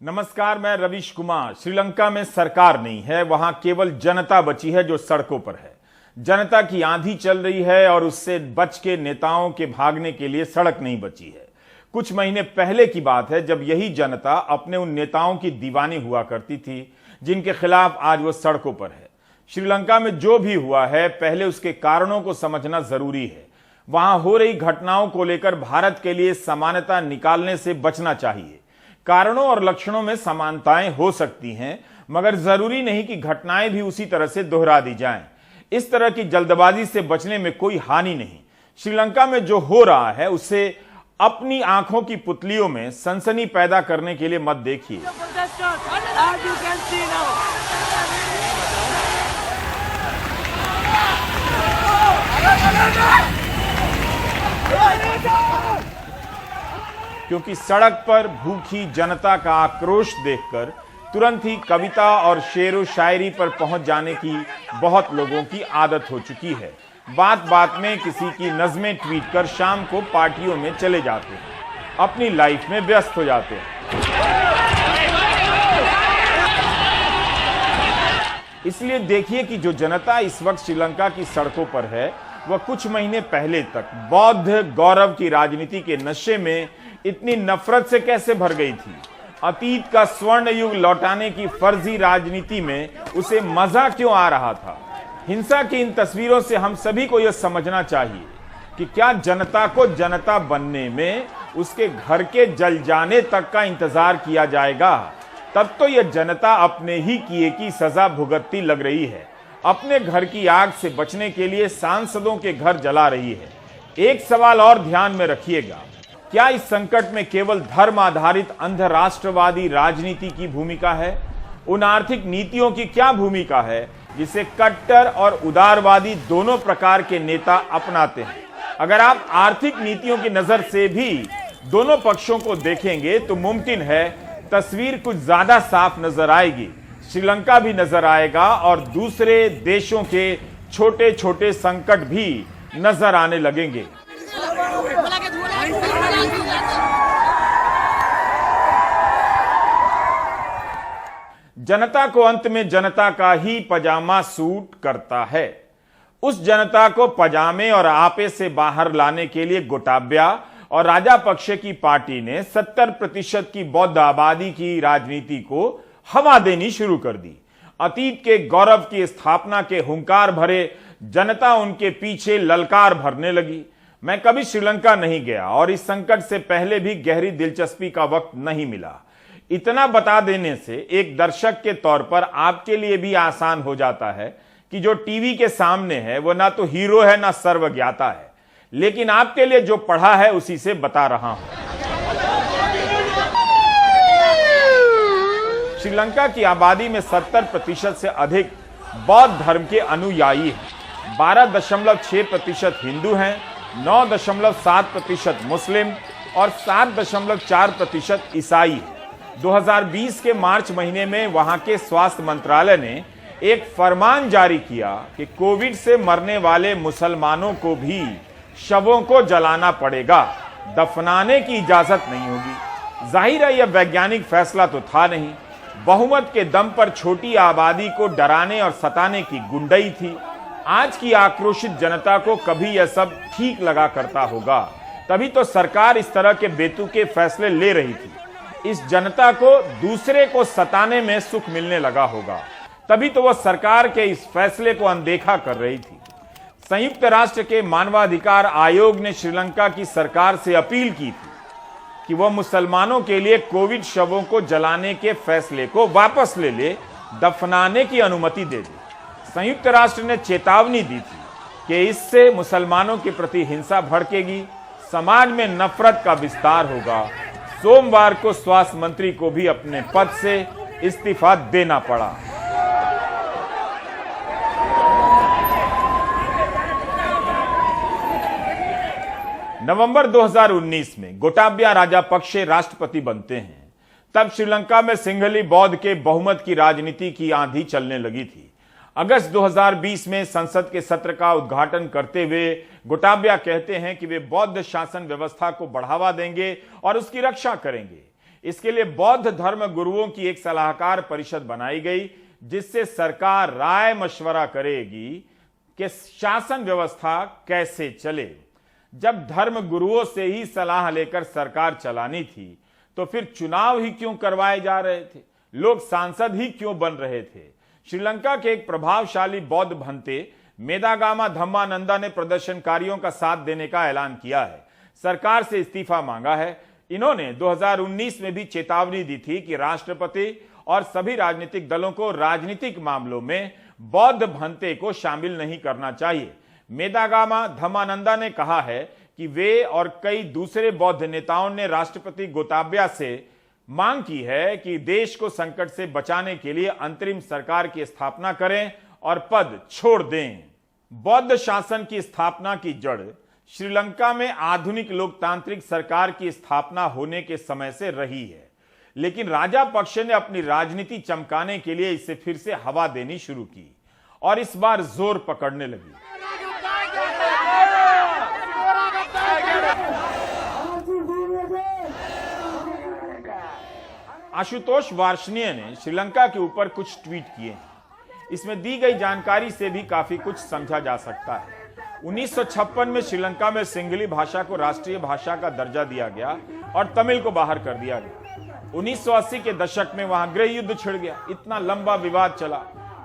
नमस्कार, मैं रवीश कुमार। श्रीलंका में सरकार नहीं है, वहां केवल जनता बची है जो सड़कों पर है। जनता की आंधी चल रही है और उससे बच के नेताओं के भागने के लिए सड़क नहीं बची है। कुछ महीने पहले की बात है जब यही जनता अपने उन नेताओं की दीवानी हुआ करती थी जिनके खिलाफ आज वो सड़कों पर है। श्रीलंका में जो भी हुआ है पहले उसके कारणों को समझना जरूरी है। वहां हो रही घटनाओं को लेकर भारत के लिए समानता निकालने से बचना चाहिए। कारणों और लक्षणों में समानताएं हो सकती हैं, मगर जरूरी नहीं कि घटनाएं भी उसी तरह से दोहरा दी जाएं। इस तरह की जल्दबाजी से बचने में कोई हानि नहीं। श्रीलंका में जो हो रहा है उसे अपनी आंखों की पुतलियों में सनसनी पैदा करने के लिए मत देखिए। क्योंकि सड़क पर भूखी जनता का आक्रोश देखकर तुरंत ही कविता और शेरो शायरी पर पहुंच जाने की बहुत लोगों की आदत हो चुकी है। बात बात में किसी की नज़में ट्वीट कर शाम को पार्टियों में चले जाते हैं, अपनी लाइफ में व्यस्त हो जाते हैं। इसलिए देखिए कि जो जनता इस वक्त श्रीलंका की सड़कों पर है वह कुछ महीने पहले तक बौद्ध गौरव की राजनीति के नशे में इतनी नफरत से कैसे भर गई थी। अतीत का स्वर्ण युग लौटाने की फर्जी राजनीति में उसे मजा क्यों आ रहा था। हिंसा की इन तस्वीरों से हम सभी को यह समझना चाहिए कि क्या जनता को जनता बनने में उसके घर के जल जाने तक का इंतजार किया जाएगा। तब तो यह जनता अपने ही किए की सजा भुगतती लग रही है। अपने घर की आग से बचने के लिए सांसदों के घर जला रही है। एक सवाल और ध्यान में रखिएगा, क्या इस संकट में केवल धर्म आधारित अंध राष्ट्रवादी राजनीति की भूमिका है? उन आर्थिक नीतियों की क्या भूमिका है जिसे कट्टर और उदारवादी दोनों प्रकार के नेता अपनाते हैं? अगर आप आर्थिक नीतियों की नजर से भी दोनों पक्षों को देखेंगे तो मुमकिन है तस्वीर कुछ ज्यादा साफ नजर आएगी। श्रीलंका भी नजर आएगा और दूसरे देशों के छोटे छोटे संकट भी नजर आने लगेंगे। जनता को अंत में जनता का ही पजामा सूट करता है। उस जनता को पजामे और आपे से बाहर लाने के लिए गोटाब्या और राजापक्षे की पार्टी ने 70% की बौद्ध आबादी की राजनीति को हवा देनी शुरू कर दी। अतीत के गौरव की स्थापना के हुंकार भरे जनता उनके पीछे ललकार भरने लगी। मैं कभी श्रीलंका नहीं गया और इस संकट से पहले भी गहरी दिलचस्पी का वक्त नहीं मिला। इतना बता देने से एक दर्शक के तौर पर आपके लिए भी आसान हो जाता है कि जो टीवी के सामने है वो ना तो हीरो है ना सर्वज्ञाता है, लेकिन आपके लिए जो पढ़ा है उसी से बता रहा हूं। श्रीलंका की आबादी में 70% से अधिक बौद्ध धर्म के अनुयायी हैं। 12.6% हिंदू हैं, 9.7% मुस्लिम और 7.4% ईसाई हैं। 2020 के मार्च महीने में वहां के स्वास्थ्य मंत्रालय ने एक फरमान जारी किया कि कोविड से मरने वाले मुसलमानों को भी शवों को जलाना पड़ेगा, दफनाने की इजाजत नहीं होगी। जाहिर है यह वैज्ञानिक फैसला तो था नहीं, बहुमत के दम पर छोटी आबादी को डराने और सताने की गुंडई थी। आज की आक्रोशित जनता को कभी यह सब ठीक लगा करता होगा, तभी तो सरकार इस तरह के बेतुके फैसले ले रही थी। इस जनता को दूसरे को सताने में सुख मिलने लगा होगा, तभी तो वह सरकार के इस फैसले को अनदेखा कर रही थी। संयुक्त राष्ट्र के मानवाधिकार आयोग ने श्रीलंका की सरकार से अपील की थी कि वह मुसलमानों के लिए कोविड शवों को जलाने के फैसले को वापस ले ले, दफनाने की अनुमति दे दे। संयुक्त राष्ट्र ने चेतावनी दी थी कि इससे मुसलमानों के प्रति हिंसा भड़केगी, समाज में नफरत का विस्तार होगा। सोमवार को स्वास्थ्य मंत्री को भी अपने पद से इस्तीफा देना पड़ा। नवंबर 2019 में गोटाब्या राजापक्षे राष्ट्रपति बनते हैं। तब श्रीलंका में सिंघली बौद्ध के बहुमत की राजनीति की आंधी चलने लगी थी। अगस्त 2020 में संसद के सत्र का उद्घाटन करते हुए गोटाब्या कहते हैं कि वे बौद्ध शासन व्यवस्था को बढ़ावा देंगे और उसकी रक्षा करेंगे। इसके लिए बौद्ध धर्म गुरुओं की एक सलाहकार परिषद बनाई गई, जिससे सरकार राय मशवरा करेगी कि शासन व्यवस्था कैसे चले। जब धर्म गुरुओं से ही सलाह लेकर सरकार चलानी थी तो फिर चुनाव ही क्यों करवाए जा रहे थे, लोग सांसद ही क्यों बन रहे थे। श्रीलंका के एक प्रभावशाली बौद्ध भंते मेदागामा धम्मानंदा ने प्रदर्शनकारियों का साथ देने का ऐलान किया है, सरकार से इस्तीफा मांगा है। इन्होंने 2019 में भी चेतावनी दी थी कि राष्ट्रपति और सभी राजनीतिक दलों को राजनीतिक मामलों में बौद्ध भंते को शामिल नहीं करना चाहिए। मेदागामा धम्मानंदा ने कहा है कि वे और कई दूसरे बौद्ध नेताओं ने राष्ट्रपति गोताबाया से मांग की है कि देश को संकट से बचाने के लिए अंतरिम सरकार की स्थापना करें और पद छोड़ दें। बौद्ध शासन की स्थापना की जड़ श्रीलंका में आधुनिक लोकतांत्रिक सरकार की स्थापना होने के समय से रही है, लेकिन राजा पक्ष ने अपनी राजनीति चमकाने के लिए इसे फिर से हवा देनी शुरू की और इस बार जोर पकड़ने लगी। आशुतोष वार्ष्णेय ने श्रीलंका के ऊपर कुछ ट्वीट किए हैं। इसमें दी गई जानकारी से भी काफी कुछ समझा जा सकता है। 1956 में श्रीलंका में सिंगली भाषा को राष्ट्रीय भाषा का दर्जा दिया गया और तमिल को बाहर कर दिया गया। 1980 के दशक में वहां गृह युद्ध छिड़ गया, इतना लंबा विवाद चला।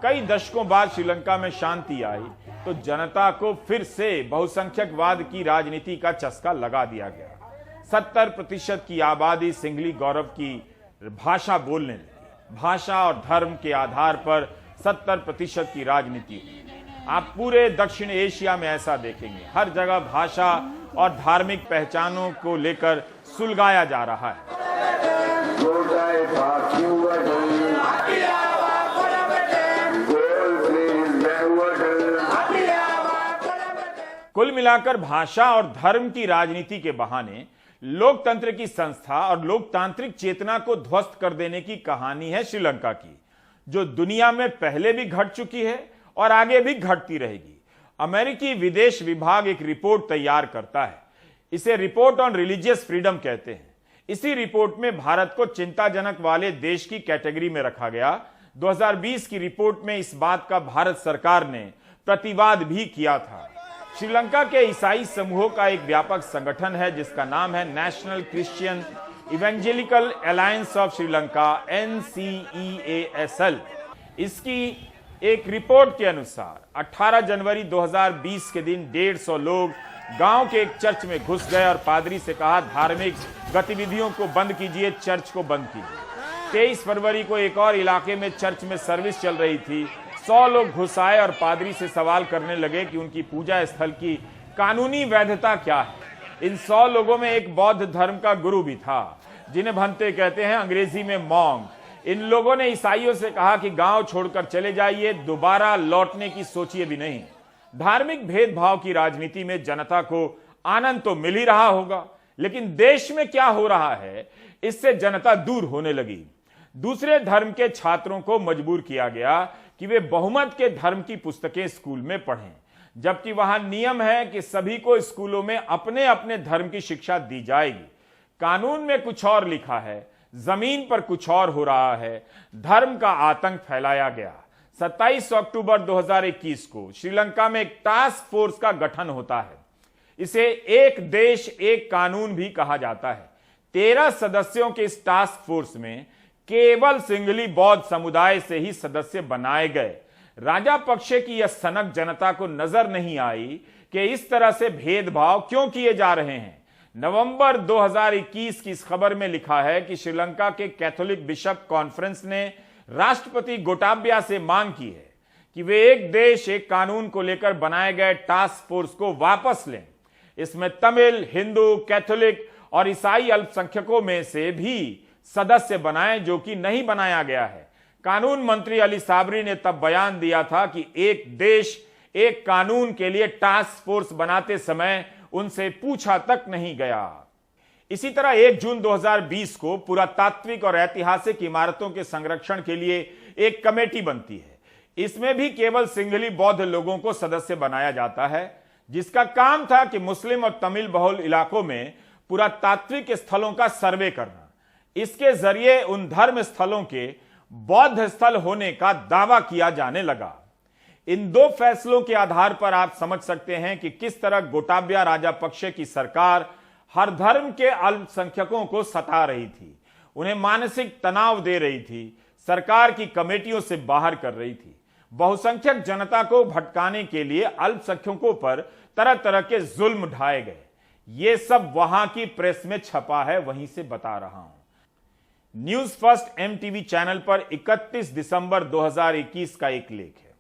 कई दशकों बाद श्रीलंका में शांति आई तो जनता को फिर से बहुसंख्यकवाद की राजनीति का चस्का लगा दिया गया। 70% की आबादी सिंगली गौरव की भाषा बोलने लगी। भाषा और धर्म के आधार पर 70% की राजनीति। आप पूरे दक्षिण एशिया में ऐसा देखेंगे, हर जगह भाषा और धार्मिक पहचानों को लेकर सुलगाया जा रहा है। कुल मिलाकर भाषा और धर्म की राजनीति के बहाने लोकतंत्र की संस्था और लोकतांत्रिक चेतना को ध्वस्त कर देने की कहानी है श्रीलंका की, जो दुनिया में पहले भी घट चुकी है और आगे भी घटती रहेगी। अमेरिकी विदेश विभाग एक रिपोर्ट तैयार करता है, इसे रिपोर्ट ऑन रिलीजियस फ्रीडम कहते हैं। इसी रिपोर्ट में भारत को चिंताजनक वाले देश की कैटेगरी में रखा गया। 2020 की रिपोर्ट में इस बात का भारत सरकार ने प्रतिवाद भी किया था। श्रीलंका के ईसाई समूहों का एक व्यापक संगठन है जिसका नाम है national Christian evangelical alliance of Sri Lanka, NCEASL। इसकी एक रिपोर्ट के अनुसार 18 जनवरी 2020 के दिन 150 लोग गांव के एक चर्च में घुस गए और पादरी से कहा, धार्मिक गतिविधियों को बंद कीजिए, चर्च को बंद कीजिए। 23 फरवरी को एक और इलाके में चर्च में सर्विस चल रही थी। 100 लोग घुस आए और पादरी से सवाल करने लगे कि उनकी पूजा स्थल की कानूनी वैधता क्या है। इन 100 लोगों में एक बौद्ध धर्म का गुरु भी था, जिन्हें भंते कहते हैं, अंग्रेजी में मॉन्क। इन लोगों ने ईसाइयों से कहा कि गांव छोड़कर चले जाइए, दोबारा लौटने की सोचिए भी नहीं। धार्मिक भेदभाव की राजनीति में जनता को आनंद तो मिल ही रहा होगा, लेकिन देश में क्या हो रहा है इससे जनता दूर होने लगी। दूसरे धर्म के छात्रों को मजबूर किया गया कि वे बहुमत के धर्म की पुस्तकें स्कूल में पढ़ें, जबकि वहां नियम है कि सभी को स्कूलों में अपने अपने धर्म की शिक्षा दी जाएगी। कानून में कुछ और लिखा है, जमीन पर कुछ और हो रहा है। धर्म का आतंक फैलाया गया। 27 अक्टूबर 2021 को श्रीलंका में एक टास्क फोर्स का गठन होता है। इसे एक देश एक कानून भी कहा जाता है। 13 सदस्यों के इस टास्क फोर्स में केवल सिंगली बौद्ध समुदाय से ही सदस्य बनाए गए। राजा पक्षे की यह सनक जनता को नजर नहीं आई कि इस तरह से भेदभाव क्यों किए जा रहे हैं। नवंबर 2021 की इस खबर में लिखा है कि श्रीलंका के कैथोलिक बिशप कॉन्फ्रेंस ने राष्ट्रपति गोटाबाया से मांग की है कि वे एक देश एक कानून को लेकर बनाए गए टास्क फोर्स को वापस लें। इसमें तमिल, हिंदू, कैथोलिक और ईसाई अल्पसंख्यकों में से भी सदस्य बनाए, जो कि नहीं बनाया गया है। कानून मंत्री अली साबरी ने तब बयान दिया था कि एक देश एक कानून के लिए टास्क फोर्स बनाते समय उनसे पूछा तक नहीं गया। इसी तरह 1 जून 2020 को पुरातात्विक और ऐतिहासिक इमारतों के संरक्षण के लिए एक कमेटी बनती है। इसमें भी केवल सिंगली बौद्ध लोगों को सदस्य बनाया जाता है, जिसका काम था कि मुस्लिम और तमिल बहुल इलाकों में पुरातात्विक स्थलों का सर्वे करना। इसके जरिए उन धर्म स्थलों के बौद्ध स्थल होने का दावा किया जाने लगा। इन दो फैसलों के आधार पर आप समझ सकते हैं कि किस तरह गोटाबया राजपक्षे की सरकार हर धर्म के अल्पसंख्यकों को सता रही थी, उन्हें मानसिक तनाव दे रही थी, सरकार की कमेटियों से बाहर कर रही थी। बहुसंख्यक जनता को भटकाने के लिए अल्पसंख्यकों पर तरह तरह के जुल्म ढाए गए। ये सब वहां की प्रेस में छपा है, वहीं से बता रहा हूं। न्यूज फर्स्ट एमटीवी चैनल पर 31 दिसंबर 2021 का एक लेख है।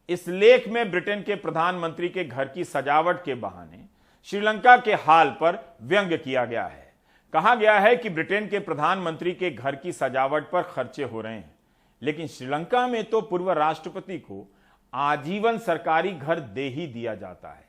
इस लेख में ब्रिटेन के प्रधानमंत्री के घर की सजावट के बहाने श्रीलंका के हाल पर व्यंग्य किया गया है। कहा गया है कि ब्रिटेन के प्रधानमंत्री के घर की सजावट पर खर्चे हो रहे हैं, लेकिन श्रीलंका में तो पूर्व राष्ट्रपति को आजीवन सरकारी घर दे ही दिया जाता है।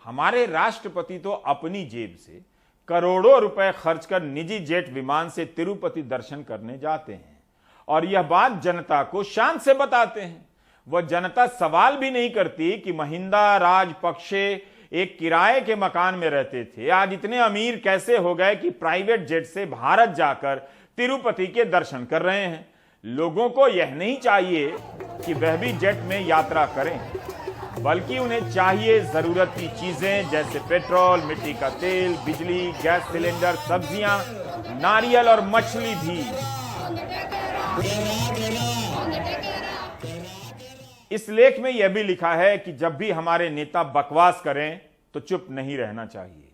हमारे राष्ट्रपति तो अपनी जेब से करोड़ों रुपए खर्च कर निजी जेट विमान से तिरुपति दर्शन करने जाते हैं और यह बात जनता को शान से बताते हैं। वह जनता सवाल भी नहीं करती कि महिंदा राजपक्षे एक किराए के मकान में रहते थे, आज इतने अमीर कैसे हो गए कि प्राइवेट जेट से भारत जाकर तिरुपति के दर्शन कर रहे हैं। लोगों को यह नहीं चाहिए कि वह भी जेट में यात्रा करें, बल्कि उन्हें चाहिए जरूरत की चीजें जैसे पेट्रोल, मिट्टी का तेल, बिजली, गैस सिलेंडर, सब्जियां, नारियल और मछली भी। इस लेख में यह भी लिखा है कि जब भी हमारे नेता बकवास करें तो चुप नहीं रहना चाहिए।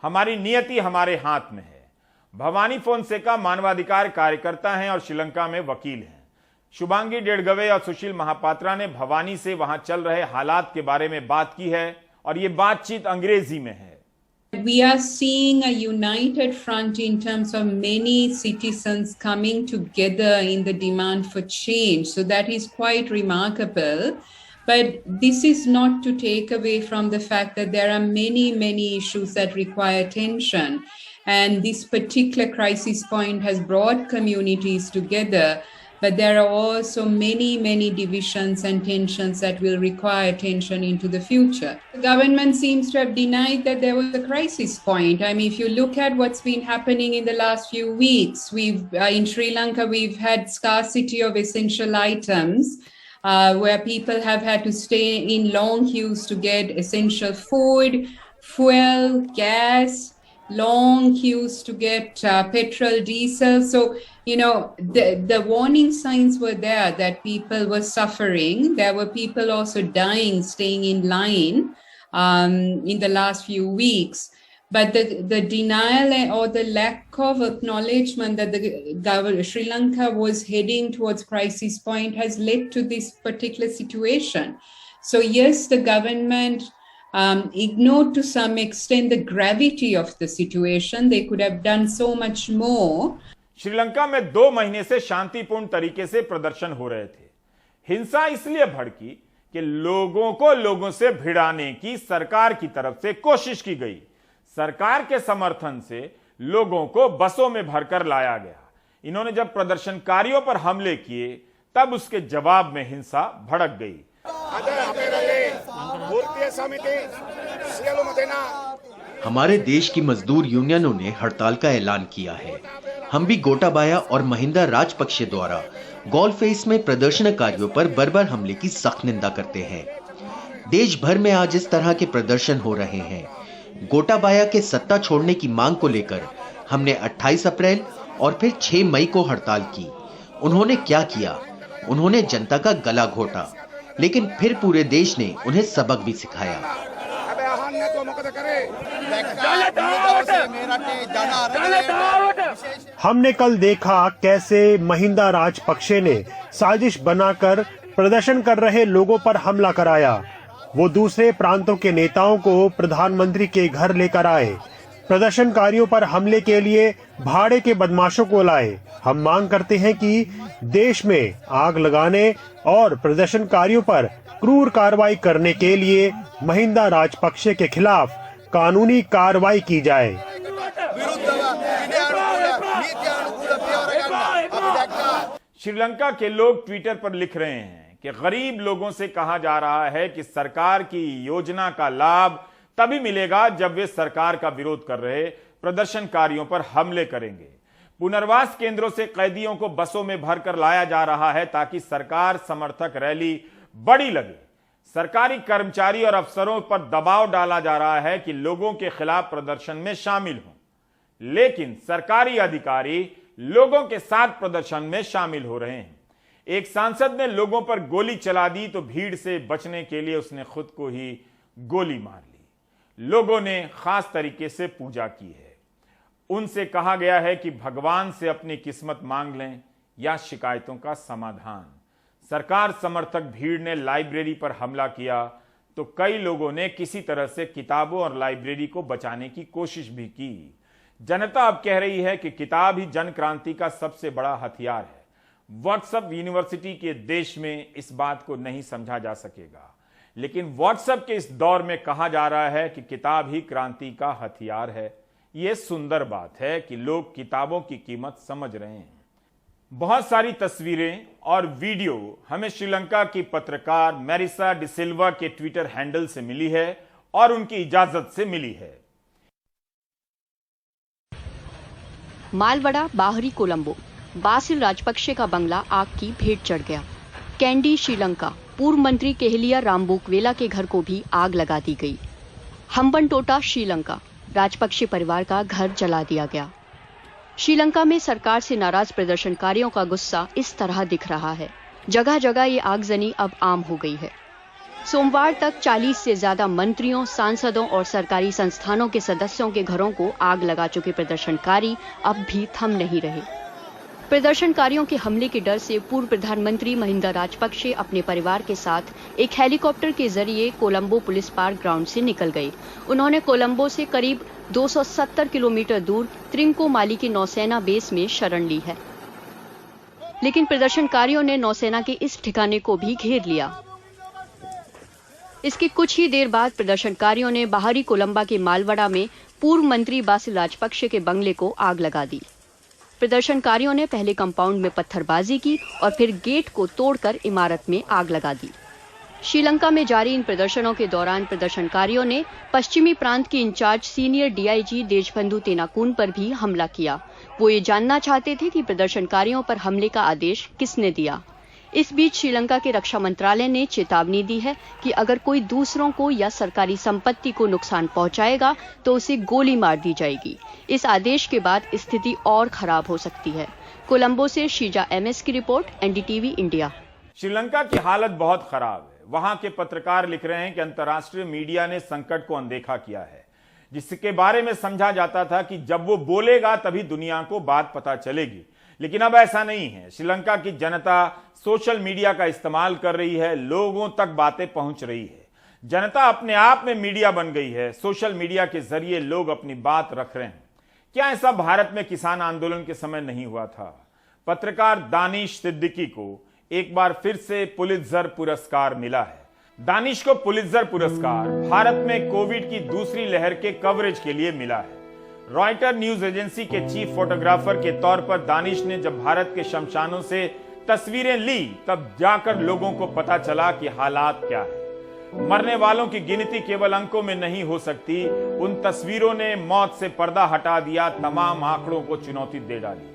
हमारी नियति हमारे हाथ में है। भवानी फोनसेका मानवाधिकार कार्यकर्ता हैं और श्रीलंका में वकील हैं। शुभांगी डेढ़गवे और सुशील महापात्रा ने भवानी से वहां चल रहे हालात के बारे में बात की है और ये बातचीत अंग्रेजी में है। We are seeing a united front in terms of many citizens coming together in the demand for change. So that is quite remarkable. But this is not to take away from the fact that there are many, many issues that require attention. And this particular crisis point has brought communities together. But there are also many, many divisions and tensions that will require attention into the future. The government seems to have denied that there was a crisis point. I mean, if you look at what's been happening in the last few weeks, in Sri Lanka, we've had scarcity of essential items where people have had to stay in long queues to get essential food, fuel, gas, long queues to get petrol, diesel. So, you know, the warning signs were there that people were suffering. There were people also dying, staying in line in the last few weeks. But the denial or the lack of acknowledgement that the Sri Lanka was heading towards crisis point has led to this particular situation. So yes, the government ignored to some extent the gravity of the situation. They could have done so much more. Sri Lanka में 2 महीने से शांतिपूर्ण तरीके से प्रदर्शन हो रहे थे। हिंसा इसलिए भड़की कि लोगों से भिड़ाने की सरकार की तरफ से कोशिश की गई। सरकार के समर्थन से लोगों को बसों में भरकर लाया गया। इन्होंने जब प्रदर्शनकारियों पर हमले किए तब उसके जवाब में हिंसा भड़क गई। हमारे देश की मजदूर यूनियनों ने हड़ताल का ऐलान किया है। हम भी गोटाबाया और महिंदा राजपक्षे द्वारा गोलफेस में प्रदर्शनकारियों पर बर्बर हमले की सख्त निंदा करते हैं। देश भर में आज इस तरह के प्रदर्शन हो रहे हैं। गोटाबाया के सत्ता छोड़ने की मांग को लेकर हमने 28 अप्रैल और फिर 6 मई को हड़ताल की। उन्होंने क्या किया? उन्होंने जनता का गला घोटा, लेकिन फिर पूरे देश ने उन्हें सबक भी सिखाया। हमने कल देखा कैसे महिंदा राजपक्षे ने साजिश बनाकर प्रदर्शन कर रहे लोगों पर हमला कराया। वो दूसरे प्रांतों के नेताओं को प्रधानमंत्री के घर लेकर आए, प्रदर्शनकारियों पर हमले के लिए भाड़े के बदमाशों को लाए। हम मांग करते हैं कि देश में आग लगाने और प्रदर्शनकारियों पर क्रूर कार्रवाई करने के लिए महिंदा राजपक्षे के खिलाफ कानूनी कार्रवाई की जाए। श्रीलंका के लोग ट्विटर पर लिख रहे हैं कि गरीब लोगों से कहा जा रहा है कि सरकार की योजना का लाभ तभी मिलेगा जब वे सरकार का विरोध कर रहे प्रदर्शनकारियों पर हमले करेंगे। पुनर्वास केंद्रों से कैदियों को बसों में भरकर लाया जा रहा है ताकि सरकार समर्थक रैली बड़ी लगे। सरकारी कर्मचारी और अफसरों पर दबाव डाला जा रहा है कि लोगों के खिलाफ प्रदर्शन में शामिल हों, लेकिन सरकारी अधिकारी लोगों के साथ प्रदर्शन में शामिल हो रहे हैं। एक सांसद ने लोगों पर गोली चला दी तो भीड़ से बचने के लिए उसने खुद को ही गोली मार ली। लोगों ने खास तरीके से पूजा की है। उनसे कहा गया है कि भगवान से अपनी किस्मत मांग लें या शिकायतों का समाधान। सरकार समर्थक भीड़ ने लाइब्रेरी पर हमला किया तो कई लोगों ने किसी तरह से किताबों और लाइब्रेरी को बचाने की कोशिश भी की। जनता अब कह रही है कि किताब ही जन क्रांति का सबसे बड़ा हथियार है। व्हाट्सएप यूनिवर्सिटी के देश में इस बात को नहीं समझा जा सकेगा, लेकिन व्हाट्सएप के इस दौर में कहा जा रहा है कि किताब ही क्रांति का हथियार है। यह सुंदर बात है कि लोग किताबों की कीमत समझ रहे हैं। बहुत सारी तस्वीरें और वीडियो हमें श्रीलंका की पत्रकार मैरिसा डिसिल्वा के ट्विटर हैंडल से मिली है और उनकी इजाजत से मिली है। मालवड़ा बाहरी कोलंबो, बासिल राजपक्षे का बंगला आग की भेंट चढ़ गया। कैंडी श्रीलंका, पूर्व मंत्री केहलिया रामबुकवेला के घर को भी आग लगा दी गई। हम्बनटोटा श्रीलंका, राजपक्षे परिवार का घर जला दिया गया। श्रीलंका में सरकार से नाराज प्रदर्शनकारियों का गुस्सा इस तरह दिख रहा है। जगह जगह ये आगजनी अब आम हो गई है। सोमवार तक 40 से ज्यादा मंत्रियों, सांसदों और सरकारी संस्थानों के सदस्यों के घरों को आग लगा चुके प्रदर्शनकारी अब भी थम नहीं रहे। प्रदर्शनकारियों के हमले के डर से पूर्व प्रधानमंत्री महिंदा राजपक्षे अपने परिवार के साथ एक हेलीकॉप्टर के जरिए कोलंबो पुलिस पार्क ग्राउंड से निकल गए। उन्होंने कोलंबो से करीब 270 किलोमीटर दूर त्रिंकोमाली के नौसेना बेस में शरण ली है, लेकिन प्रदर्शनकारियों ने नौसेना के इस ठिकाने को भी घेर लिया। इसके कुछ ही देर बाद प्रदर्शनकारियों ने बाहरी कोलंबा के मालवड़ा में पूर्व मंत्री बासिल राजपक्षे के बंगले को आग लगा दी। प्रदर्शनकारियों ने पहले कंपाउंड में पत्थरबाजी की और फिर गेट को तोड़कर इमारत में आग लगा दी। श्रीलंका में जारी इन प्रदर्शनों के दौरान प्रदर्शनकारियों ने पश्चिमी प्रांत के इंचार्ज सीनियर डीआईजी देशबंधु तेनाकून पर भी हमला किया। वो ये जानना चाहते थे कि प्रदर्शनकारियों पर हमले का आदेश किसने दिया। इस बीच श्रीलंका के रक्षा मंत्रालय ने चेतावनी दी है कि अगर कोई दूसरों को या सरकारी संपत्ति को नुकसान पहुंचाएगा तो उसे गोली मार दी जाएगी। इस आदेश के बाद स्थिति और खराब हो सकती है। कोलंबो से शीजा एमएस की रिपोर्ट, एनडीटीवी इंडिया। श्रीलंका की हालत बहुत खराब है। वहां के पत्रकार लिख रहे हैं कि अंतर्राष्ट्रीय मीडिया ने संकट को अनदेखा किया है, जिसके बारे में समझा जाता था कि जब वो बोलेगा तभी दुनिया को बात पता चलेगी, लेकिन अब ऐसा नहीं है। श्रीलंका की जनता सोशल मीडिया का इस्तेमाल कर रही है, लोगों तक बातें पहुंच रही है। जनता अपने आप में मीडिया बन गई है। सोशल मीडिया के जरिए लोग अपनी बात रख रहे हैं। क्या ऐसा भारत में किसान आंदोलन के समय नहीं हुआ था? पत्रकार दानिश सिद्दीकी को एक बार फिर से पुलित्जर पुरस्कार मिला है। दानिश को पुलित्जर पुरस्कार भारत में कोविड की दूसरी लहर के कवरेज के लिए मिला है। रॉयटर न्यूज एजेंसी के चीफ फोटोग्राफर के तौर पर दानिश ने जब भारत के शमशानों से तस्वीरें ली तब जाकर लोगों को पता चला कि हालात क्या है। मरने वालों की गिनती केवल अंकों में नहीं हो सकती। उन तस्वीरों ने मौत से पर्दा हटा दिया, तमाम आंकड़ों को चुनौती दे डाली।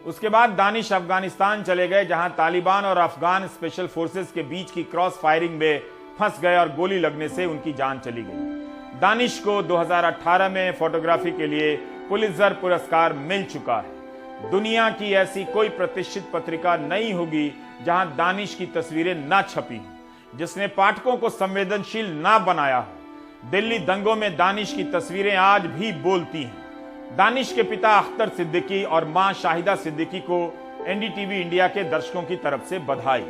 उसके बाद दानिश अफगानिस्तान चले गए, जहां तालिबान और अफगान स्पेशल फोर्सेस के बीच की क्रॉस फायरिंग में फंस गए और गोली लगने से उनकी जान चली गई। दानिश को 2018 में फोटोग्राफी के लिए पुलित्जर पुरस्कार मिल चुका है। दुनिया की ऐसी कोई प्रतिष्ठित पत्रिका नहीं होगी जहां दानिश की तस्वीरें ना छपी हों, जिसने पाठकों को संवेदनशील ना बनाया हो। दिल्ली दंगों में दानिश की तस्वीरें आज भी बोलती हैं। दानिश के पिता अख्तर सिद्दीकी और मां शाहिदा सिद्दीकी को एनडीटीवी इंडिया के दर्शकों की तरफ से बधाई।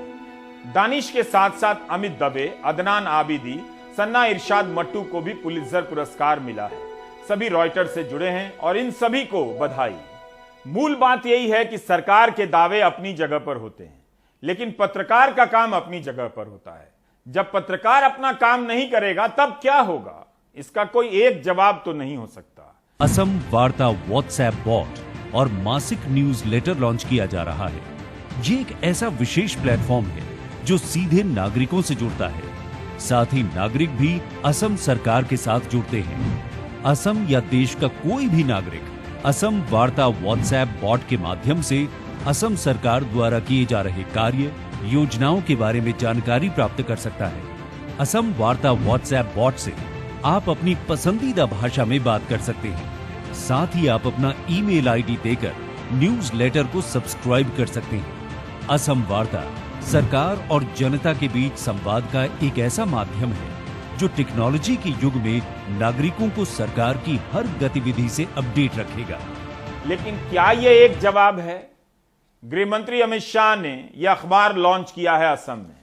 दानिश के साथ साथ अमित दबे, अदनान आबिदी, सन्ना इरशाद मट्टू को भी पुलित्जर पुरस्कार मिला है। सभी रॉयटर से जुड़े हैं और इन सभी को बधाई। मूल बात यही है कि सरकार के दावे अपनी जगह पर होते हैं, लेकिन पत्रकार का काम अपनी जगह पर होता है। जब पत्रकार अपना काम नहीं करेगा तब क्या होगा? इसका कोई एक जवाब तो नहीं हो सकता। असम वार्ता व्हाट्सएप बॉट और मासिक न्यूज लेटर लॉन्च किया जा रहा है। ये एक ऐसा विशेष प्लेटफॉर्म है जो सीधे नागरिकों से जुड़ता है। साथ ही नागरिक भी असम सरकार के साथ जुड़ते हैं। असम या देश का कोई भी नागरिक असम वार्ता व्हाट्सएप बॉट के माध्यम से असम सरकार द्वारा किए जा रहे कार्य, योजनाओं के बारे में जानकारी प्राप्त कर सकता है। असम वार्ता व्हाट्सएप बॉट से आप अपनी पसंदीदा भाषा में बात कर सकते हैं। साथ ही आप अपना ईमेल आईडी देकर न्यूज़लेटर को सब्सक्राइब कर सकते हैं। असम वार्ता सरकार और जनता के बीच संवाद का एक ऐसा माध्यम है जो टेक्नोलॉजी के युग में नागरिकों को सरकार की हर गतिविधि से अपडेट रखेगा। लेकिन क्या ये एक जवाब है? गृह मंत्री अमित शाह ने यह अखबार लॉन्च किया है असम में।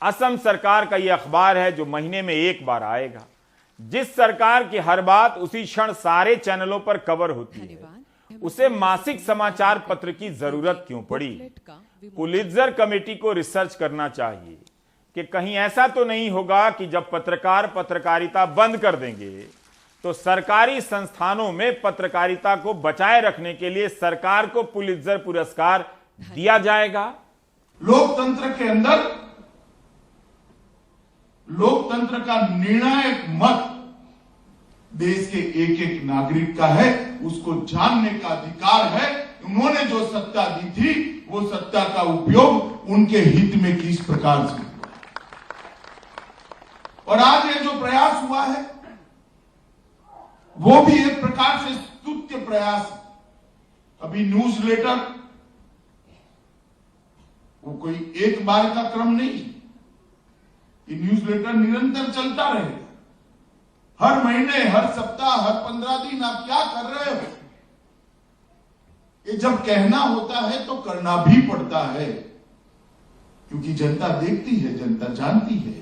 असम सरकार का यह अखबार है जो महीने में एक बार आएगा। जिस सरकार की हर बात उसी क्षण सारे चैनलों पर कवर होती है, उसे मासिक समाचार पत्र की जरूरत क्यों पड़ी? पुलित्जर कमेटी को रिसर्च करना चाहिए कि कहीं ऐसा तो नहीं होगा कि जब पत्रकार पत्रकारिता बंद कर देंगे तो सरकारी संस्थानों में पत्रकारिता को बचाए रखने के लिए सरकार को पुलित्जर पुरस्कार दिया जाएगा। लोकतंत्र के अंदर लोकतंत्र का निर्णायक मत देश के एक एक नागरिक का है, उसको जानने का अधिकार है। उन्होंने जो सत्ता दी थी वो सत्ता का उपयोग उनके हित में किस प्रकार से, और आज ये जो प्रयास हुआ है वो भी एक प्रकार से स्तुत्य प्रयास है। अभी न्यूज़लेटर वो कोई एक बार का क्रम नहीं, ये न्यूज़लेटर निरंतर चलता रहेगा। हर महीने, हर सप्ताह, हर 15 दिन आप क्या कर रहे हो, ये जब कहना होता है तो करना भी पड़ता है, क्योंकि जनता देखती है, जनता जानती है।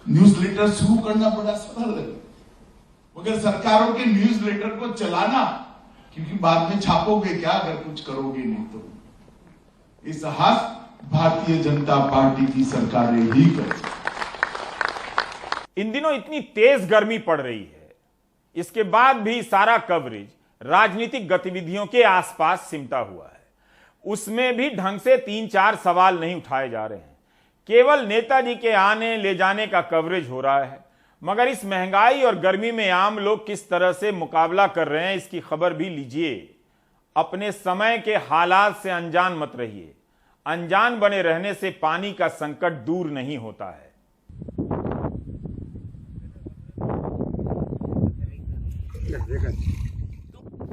न्यूज़लेटर शुरू करना बड़ा सरल है, मगर सरकारों के न्यूज़लेटर को चलाना, क्योंकि बाद में छापोगे क्या अगर कुछ करोगे नहीं तो। ये साहस भारतीय जनता पार्टी की सरकारें ही करें। इन दिनों इतनी तेज गर्मी पड़ रही है, इसके बाद भी सारा कवरेज राजनीतिक गतिविधियों के आसपास सिमटा हुआ है। उसमें भी ढंग से 3-4 सवाल नहीं उठाए जा रहे हैं। केवल नेताजी के आने ले जाने का कवरेज हो रहा है। मगर इस महंगाई और गर्मी में आम लोग किस तरह से मुकाबला कर रहे हैं, इसकी खबर भी लीजिए। अपने समय के हालात से अनजान मत रहिए। अनजान बने रहने से पानी का संकट दूर नहीं होता है।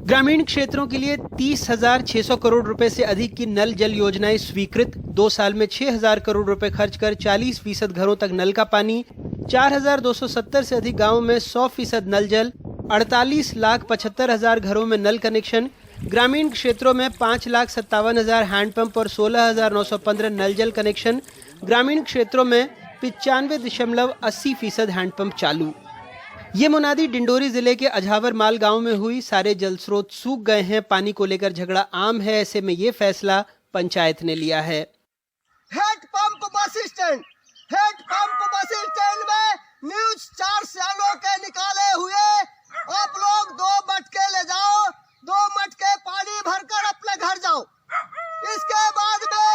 ग्रामीण क्षेत्रों के लिए 30,600 करोड़ रुपए से अधिक की नल जल योजनाएं स्वीकृत। 2 साल में 6,000 करोड़ रुपए खर्च कर 40% घरों तक नल का पानी। 4,270 से अधिक गांवों में 100% नल जल। 48,75,000 घरों में नल कनेक्शन। ग्रामीण क्षेत्रों में 5,57,000 हैंडपंप और 16,915 नल जल कनेक्शन। ग्रामीण क्षेत्रों में 95.80% हैंडपंप चालू। ये मुनादी डिंडोरी जिले के अझावर माल गांव में हुई। सारे जल स्रोत सूख गए हैं, पानी को लेकर झगड़ा आम है। ऐसे में ये फैसला पंचायत ने लिया है। हैंडपंप बस स्टैंड में न्यूज 4 सालों के निकाले हुए आप लोग 2 मटके ले जाओ, 2 मटके पानी भरकर अपने घर जाओ। इसके बाद में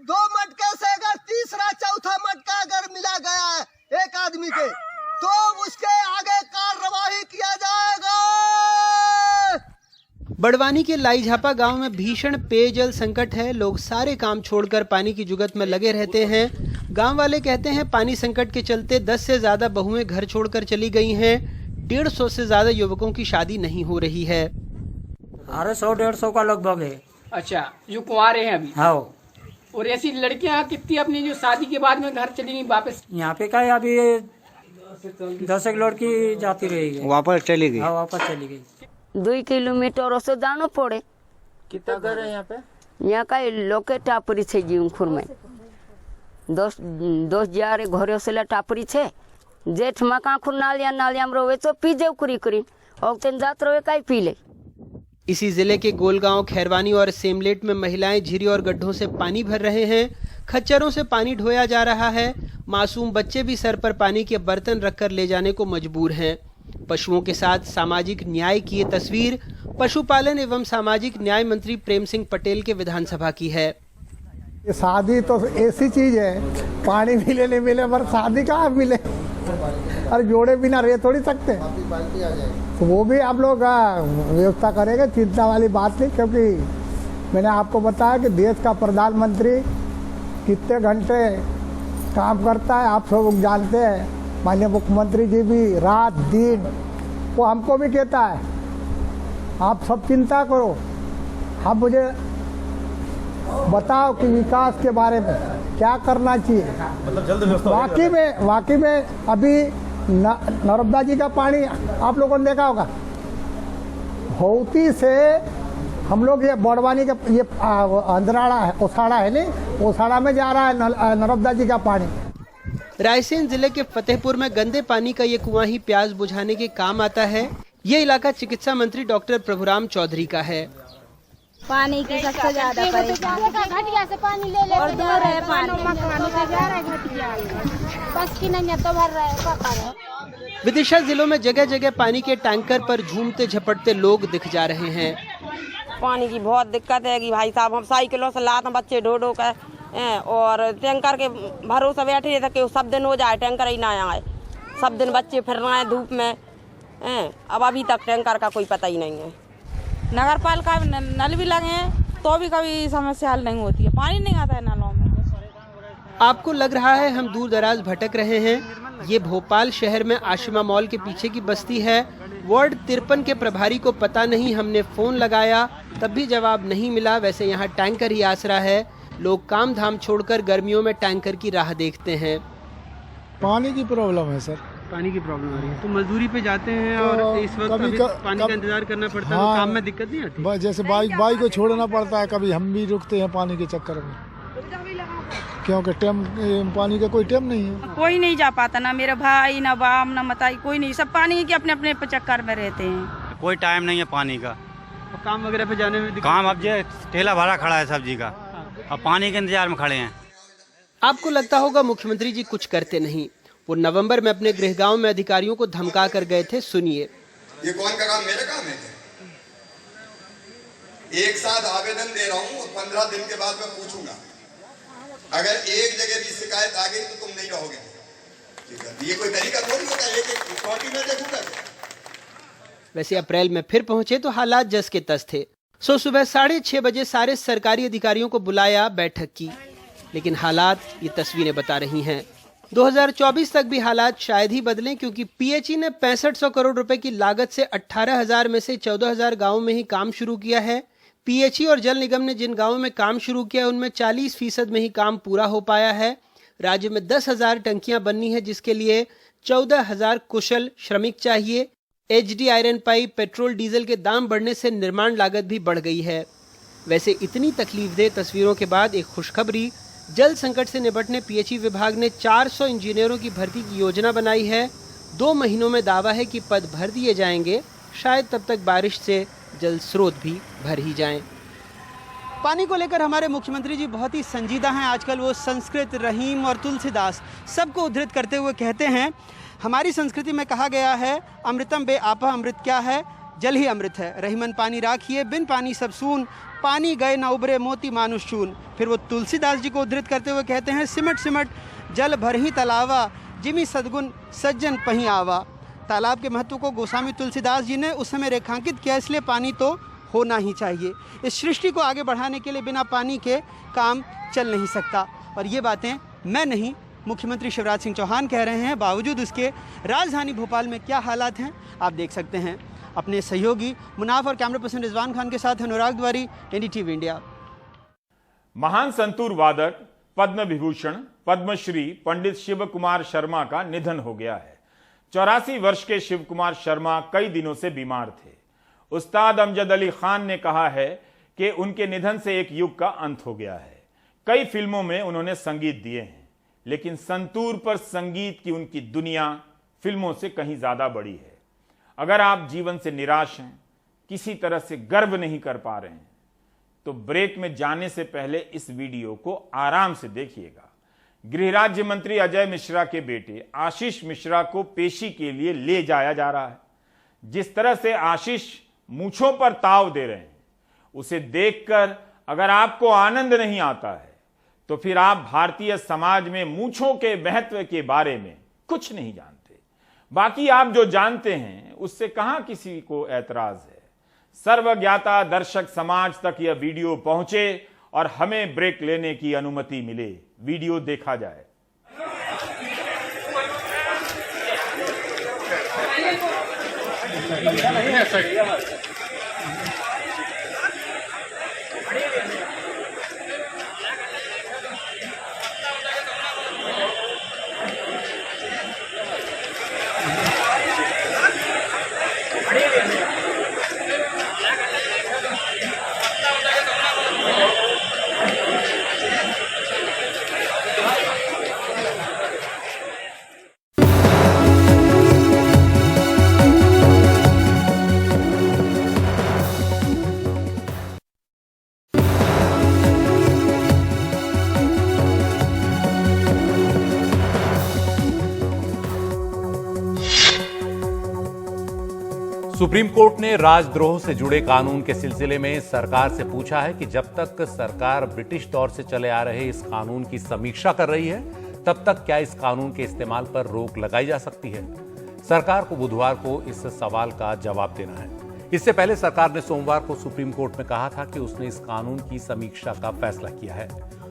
2 मटके से अगर तीसरा चौथा मटका अगर मिला गया है एक आदमी के, तो उसके आगे कार्रवाई किया जाएगा। बड़वानी के लाईझापा गांव में भीषण पेयजल संकट है। लोग सारे काम छोड़कर पानी की जुगत में लगे रहते हैं। गांव वाले कहते हैं पानी संकट के चलते 10 से ज्यादा बहुएं घर छोड़कर चली गई हैं। 150 से ज्यादा युवकों की शादी नहीं हो रही है। अरे 100-150 का लगभग है। अच्छा, जो कुंवारे हैं अभी? हाँ। और ऐसी लड़कियां कितनी अपनी जो शादी के बाद में घर चली गई वापस? यहाँ पे क्या है, अभी 10 लड़की जाती रहेगी, वापस चली गई। हाँ, वापस चली गई। 2 किलोमीटर से जाना पड़े। कितना घर है यहाँ पे? यहाँ का लोके टापरी छे जीवनपुर में 10 जार घर से टापरी छे। जेठ में काखुर नालिया में रोवे तो पी जाओ करी और तेन जात रोवे काई पी ले। इसी जिले के गोलगांव, खैरवानी और सेमलेट में महिलाएं झिरी और गड्ढों से पानी भर रहे हैं। खच्चरों से पानी ढोया जा रहा है। मासूम बच्चे भी सर पर पानी के बर्तन रखकर ले जाने को मजबूर हैं। पशुओं के साथ सामाजिक न्याय की ये तस्वीर पशुपालन एवं सामाजिक न्याय मंत्री प्रेम सिंह पटेल के विधानसभा की है। शादी तो ऐसी चीज है, पानी मिले नहीं मिले पर शादी कहाँ मिले। अरे जोड़े बिना रह थोड़ी सकते, तो वो भी आप लोग व्यवस्था करेंगे, चिंता वाली बात नहीं। क्योंकि मैंने आपको बताया कि देश का प्रधानमंत्री कितने घंटे काम करता है, आप सब लोग जानते हैं। माननीय मुख्यमंत्री जी भी रात दिन वो हमको भी कहता है आप सब चिंता करो, आप मुझे बताओ कि विकास के बारे में क्या करना चाहिए। मतलब जल्द व्यवस्था वाकई में अभी नर्मदा जी का पानी आप लोगों ने देखा होगा, होती से हम लोग ये बड़वानी का ये अंधराड़ा है, ओसाड़ा है नहीं, ओसाड़ा में जा रहा है नर्मदा जी का पानी। रायसेन जिले के फतेहपुर में गंदे पानी का ये कुआं ही प्यास बुझाने के काम आता है। ये इलाका चिकित्सा मंत्री डॉक्टर प्रभुराम चौधरी का है। पानी की सबसे ज्यादा परेशानी, घटिया से पानी ले ले और दूर है पानी, मकानों पे जा रहा है घटिया, बस की नहीं तो भर रहा है पकड़। विदिशा जिलों में जगह जगह पानी के टैंकर पर झूमते झपटते लोग दिख जा रहे हैं। पानी की बहुत दिक्कत है कि भाई साहब हम साइकिलों से लाते बच्चे ढो ढो कर, और टैंकर के भरोसे बैठे रहते कि सब दिन हो जाए टैंकर ही ना आए, सब दिन बच्चे फिर रहे हैं धूप में। अब अभी तक टैंकर का कोई पता ही नहीं है। नगर पालिका में नल भी लगे हैं तो भी कभी समस्या हल नहीं होती है, पानी नहीं आता है नलों में। आपको लग रहा है हम दूर दराज भटक रहे हैं? ये भोपाल शहर में आशिमा मॉल के पीछे की बस्ती है। वार्ड 53 के प्रभारी को पता नहीं, हमने फोन लगाया तब भी जवाब नहीं मिला। वैसे यहाँ टैंकर ही आसरा है, लोग काम धाम छोड़कर गर्मियों में टैंकर की राह देखते हैं। पानी की प्रॉब्लम है सर, पानी की प्रॉब्लम आ रही है तो मजदूरी पे जाते हैं और इस वक्त अभी पानी का इंतजार करना पड़ता है। हाँ, काम में दिक्कत नहीं आती? जैसे बाइक को छोड़ना पड़ता है, कभी हम भी रुकते हैं पानी के चक्कर में, क्योंकि टाइम पानी का कोई टाइम नहीं है। कोई नहीं जा पाता, ना मेरे भाई ना बाप ना मताई, कोई नहीं, सब पानी के अपने अपने चक्कर में रहते हैं। कोई टाइम नहीं है पानी का, काम वगैरह पे जाने में काम अब जो ठेला भरा खड़ा है सब्जी का, अब पानी के इंतजार में खड़े हैं। आपको लगता होगा मुख्यमंत्री जी कुछ करते नहीं। वो नवंबर में अपने गृहगांव में अधिकारियों को धमका कर गए थे, सुनिए। ये कौन का काम? मेरा काम है। एक साथ आवेदन दे रहा हूँ और 15 दिन के बाद मैं पूछूंगा, अगर एक जगह भी शिकायत आ गई तो तुम नहीं रहोगे। ठीक है, ये कोई तरीका थोड़ी होता है, एक रिकॉर्डिंग में देखूंगा। वैसे अप्रैल में फिर पहुंचे तो हालात जस के तस थे। सो सुबह 6:30 बजे सारे सरकारी अधिकारियों को बुलाया, बैठक की, लेकिन हालात ये तस्वीरें बता रही हैं। 2024 तक भी हालात शायद ही बदलें, क्योंकि पीएचई ने 6500 करोड़ रुपए की लागत से 18,000 में से 14,000 गाँव में ही काम शुरू किया है। पीएचई और जल निगम ने जिन गाँवों में काम शुरू किया उनमें 40% में ही काम पूरा हो पाया है। राज्य में 10,000 टंकियां बननी है, जिसके लिए 14,000 कुशल श्रमिक चाहिए। HD iron pipe, petrol diesel के दाम बढ़ने से निर्माण लागत भी बढ़ गई है। वैसे इतनी तकलीफदेह तस्वीरों के बाद एक खुशखबरी, जल संकट से निपटने पीएचई विभाग ने 400 इंजीनियरों की भर्ती की योजना बनाई है। 2 महीनों में दावा है कि पद भर दिए जाएंगे, शायद तब तक बारिश से जल स्रोत भी भर ही जाएं। पानी को लेकर हमारे मुख्यमंत्री जी बहुत ही संजीदा हैं। आजकल वो संस्कृत, रहीम और तुलसीदास सबको उद्धृत करते हुए कहते हैं, हमारी संस्कृति में कहा गया है, अमृतम बे आपा, अमृत क्या है? जल ही अमृत है। रहीमन पानी राखिए, बिन पानी सब सून, पानी गए न उबरे मोती मानुष चून। फिर वो तुलसीदास जी को उद्धृत करते हुए कहते हैं, सिमट सिमट जल भर ही तलावा, जिमी सद्गुण सज्जन पही आवा। तालाब के महत्व को गोस्वामी तुलसीदास जी ने उस समय रेखांकित किया, इसलिए पानी तो होना ही चाहिए। इस सृष्टि को आगे बढ़ाने के लिए बिना पानी के काम चल नहीं सकता। और ये बातें मैं नहीं, मुख्यमंत्री शिवराज सिंह चौहान कह रहे हैं। बावजूद उसके राजधानी भोपाल में क्या हालात हैं आप देख सकते हैं। अपने सहयोगी मुनाफ और कैमरा पर्सन रिजवान खान के साथ अनुराग द्वारी, एनडीटीवी इंडिया। महान संतूर वादक, पद्म विभूषण, पद्मश्री पंडित शिव कुमार शर्मा का निधन हो गया है। 84 वर्ष के शिव कुमार शर्मा कई दिनों से बीमार थे। उस्ताद अमजद अली खान ने कहा है कि उनके निधन से एक युग का अंत हो गया है। कई फिल्मों में उन्होंने संगीत दिए हैं, लेकिन संतूर पर संगीत की उनकी दुनिया फिल्मों से कहीं ज्यादा बड़ी है। अगर आप जीवन से निराश हैं, किसी तरह से गर्व नहीं कर पा रहे हैं, तो ब्रेक में जाने से पहले इस वीडियो को आराम से देखिएगा। गृह राज्य मंत्री अजय मिश्रा के बेटे आशीष मिश्रा को पेशी के लिए ले जाया जा रहा है। जिस तरह से आशीष मूंछों पर ताव दे रहे हैं, उसे देखकर अगर आपको आनंद नहीं आता है, तो फिर आप भारतीय समाज में मूंछों के महत्व के बारे में कुछ नहीं जानते। बाकी आप जो जानते हैं उससे कहां किसी को ऐतराज है। सर्वज्ञाता दर्शक समाज तक यह वीडियो पहुंचे और हमें ब्रेक लेने की अनुमति मिले। वीडियो देखा जाए। सुप्रीम कोर्ट ने राजद्रोह से जुड़े कानून के सिलसिले में सरकार से पूछा है कि जब तक सरकार ब्रिटिश दौर से चले आ रहे इस कानून की समीक्षा कर रही है, तब तक क्या इस कानून के इस्तेमाल पर रोक लगाई जा सकती है। सरकार को बुधवार को इस सवाल का जवाब देना है। इससे पहले सरकार ने सोमवार को सुप्रीम कोर्ट में कहा था कि उसने इस कानून की समीक्षा का फैसला किया है।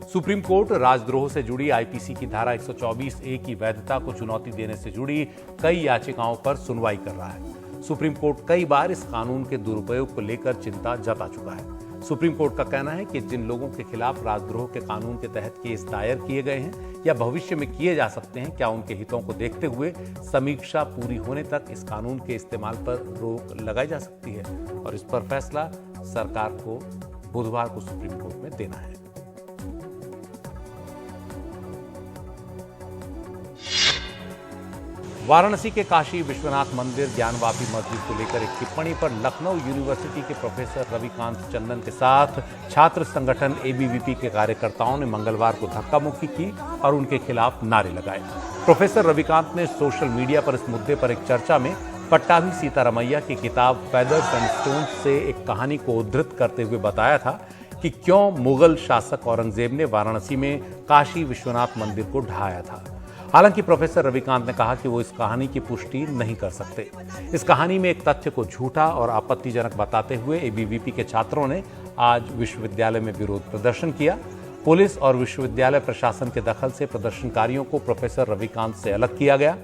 सुप्रीम कोर्ट राजद्रोह से जुड़ी आईपीसी की धारा 124A की वैधता को चुनौती देने से जुड़ी कई याचिकाओं पर सुनवाई कर रहा है। सुप्रीम कोर्ट कई बार इस कानून के दुरुपयोग को लेकर चिंता जता चुका है। सुप्रीम कोर्ट का कहना है कि जिन लोगों के खिलाफ राजद्रोह के कानून के तहत केस दायर किए गए हैं या भविष्य में किए जा सकते हैं, क्या उनके हितों को देखते हुए समीक्षा पूरी होने तक इस कानून के इस्तेमाल पर रोक लगाई जा सकती है, और इस पर फैसला सरकार को बुधवार को सुप्रीम कोर्ट में देना है। वाराणसी के काशी विश्वनाथ मंदिर ज्ञानवापी मस्जिद को लेकर एक टिप्पणी पर लखनऊ यूनिवर्सिटी के प्रोफेसर रविकांत चंदन के साथ छात्र संगठन एबीवीपी के कार्यकर्ताओं ने मंगलवार को धक्का मुक्की की और उनके खिलाफ नारे लगाए। प्रोफेसर रविकांत ने सोशल मीडिया पर इस मुद्दे पर एक चर्चा में पट्टाभी सीतारमैया की किताब फेदर्स एंड स्टोन्स से एक कहानी को उद्धृत करते हुए बताया था कि क्यों मुगल शासक औरंगजेब ने वाराणसी में काशी विश्वनाथ मंदिर को ढहाया था। हालांकि प्रोफेसर रविकांत ने कहा कि वो इस कहानी की पुष्टि नहीं कर सकते। इस कहानी में एक तथ्य को झूठा और आपत्तिजनक बताते हुए एबीवीपी के छात्रों ने आज विश्वविद्यालय में विरोध प्रदर्शन किया। पुलिस और विश्वविद्यालय प्रशासन के दखल से प्रदर्शनकारियों को प्रोफेसर रविकांत से अलग किया गया।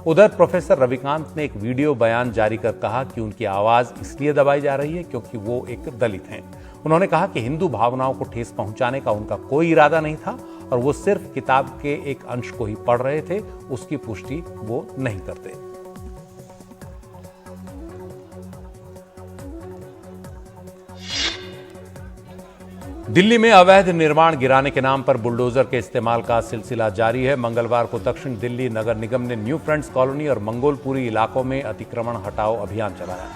उधर प्रोफेसर रविकांत ने एक वीडियो बयान जारी कर कहा कि उनकी आवाज इसलिए दबाई जा रही है क्योंकि वो एक दलित हैं। उन्होंने कहा कि हिंदू भावनाओं को ठेस पहुंचाने का उनका कोई इरादा नहीं था और वो सिर्फ किताब के एक अंश को ही पढ़ रहे थे, उसकी पुष्टि वो नहीं करते। दिल्ली में अवैध निर्माण गिराने के नाम पर बुलडोजर के इस्तेमाल का सिलसिला जारी है। मंगलवार को दक्षिण दिल्ली नगर निगम ने न्यू फ्रेंड्स कॉलोनी और मंगोलपुरी इलाकों में अतिक्रमण हटाओ अभियान चलाया।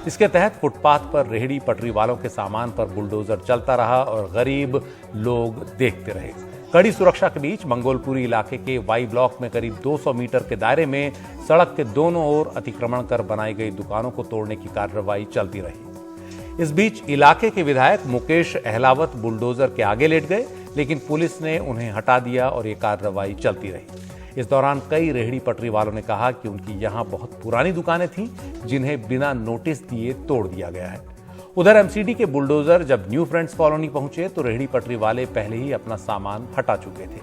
इसके तहत फुटपाथ पर रेहड़ी पटरी वालों के सामान पर बुलडोजर चलता रहा और गरीब लोग देखते रहे। कड़ी सुरक्षा के बीच मंगोलपुरी इलाके के वाई ब्लॉक में करीब 200 मीटर के दायरे में सड़क के दोनों ओर अतिक्रमण कर बनाई गई दुकानों को तोड़ने की कार्रवाई चलती रही। इस बीच इलाके के विधायक मुकेश अहलावत बुलडोजर के आगे लेट गए, लेकिन पुलिस ने उन्हें हटा दिया और ये कार्रवाई चलती रही। इस दौरान कई रेहड़ी पटरी वालों ने कहा कि उनकी यहां बहुत पुरानी दुकानें थीं जिन्हें बिना नोटिस दिए तोड़ दिया गया है। उधर एमसीडी के बुलडोजर जब न्यू फ्रेंड्स कॉलोनी पहुंचे तो रेहड़ी पटरी वाले पहले ही अपना सामान हटा चुके थे।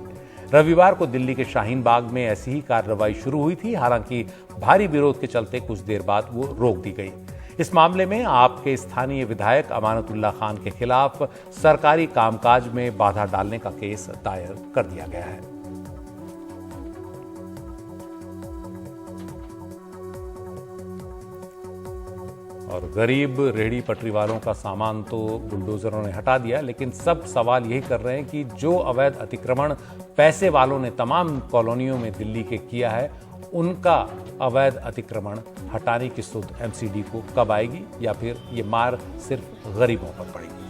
रविवार को दिल्ली के शाहीन बाग में ऐसी ही कार्रवाई शुरू हुई थी, हालांकि भारी विरोध के चलते कुछ देर बाद वो रोक दी गई। इस मामले में आपके स्थानीय विधायक अमानतुल्लाह खान के खिलाफ सरकारी कामकाज में बाधा डालने का केस दायर कर दिया गया है। और गरीब रेहड़ी पटरी वालों का सामान तो बुलडोजरों ने हटा दिया, लेकिन सब सवाल यही कर रहे हैं कि जो अवैध अतिक्रमण पैसे वालों ने तमाम कॉलोनियों में दिल्ली के किया है, उनका अवैध अतिक्रमण हटाने की सुध एमसीडी को कब आएगी, या फिर ये मार सिर्फ गरीबों पर पड़ेगी।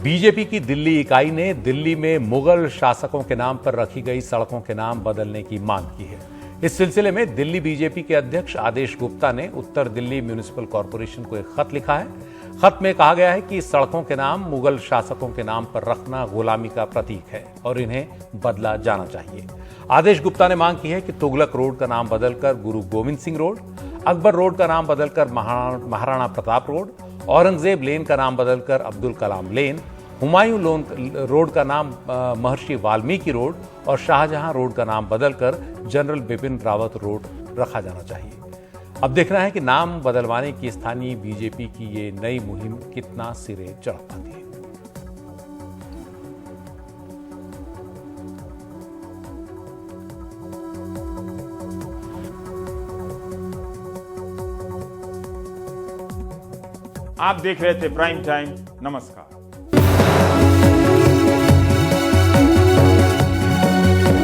बीजेपी की दिल्ली इकाई ने दिल्ली में मुगल शासकों के नाम पर रखी गई सड़कों के नाम बदलने की मांग की है। इस सिलसिले में दिल्ली बीजेपी के अध्यक्ष आदेश गुप्ता ने उत्तर दिल्ली म्युनिसिपल कॉरपोरेशन को एक खत लिखा है। खत में कहा गया है कि सड़कों के नाम मुगल शासकों के नाम पर रखना गुलामी का प्रतीक है और इन्हें बदला जाना चाहिए। आदेश गुप्ता ने मांग की है कि तुगलक रोड का नाम बदलकर गुरु गोविंद सिंह रोड, अकबर रोड का नाम बदलकर महाराणा प्रताप रोड, औरंगजेब लेन का नाम बदलकर अब्दुल कलाम लेन, हुमायूं रोड का नाम महर्षि वाल्मीकि रोड और शाहजहां रोड का नाम बदलकर जनरल बिपिन रावत रोड रखा जाना चाहिए। अब देखना है कि नाम बदलवाने की स्थानीय बीजेपी की ये नई मुहिम कितना सिरे चढ़ पाती है। आप देख रहे थे प्राइम टाइम। नमस्कार।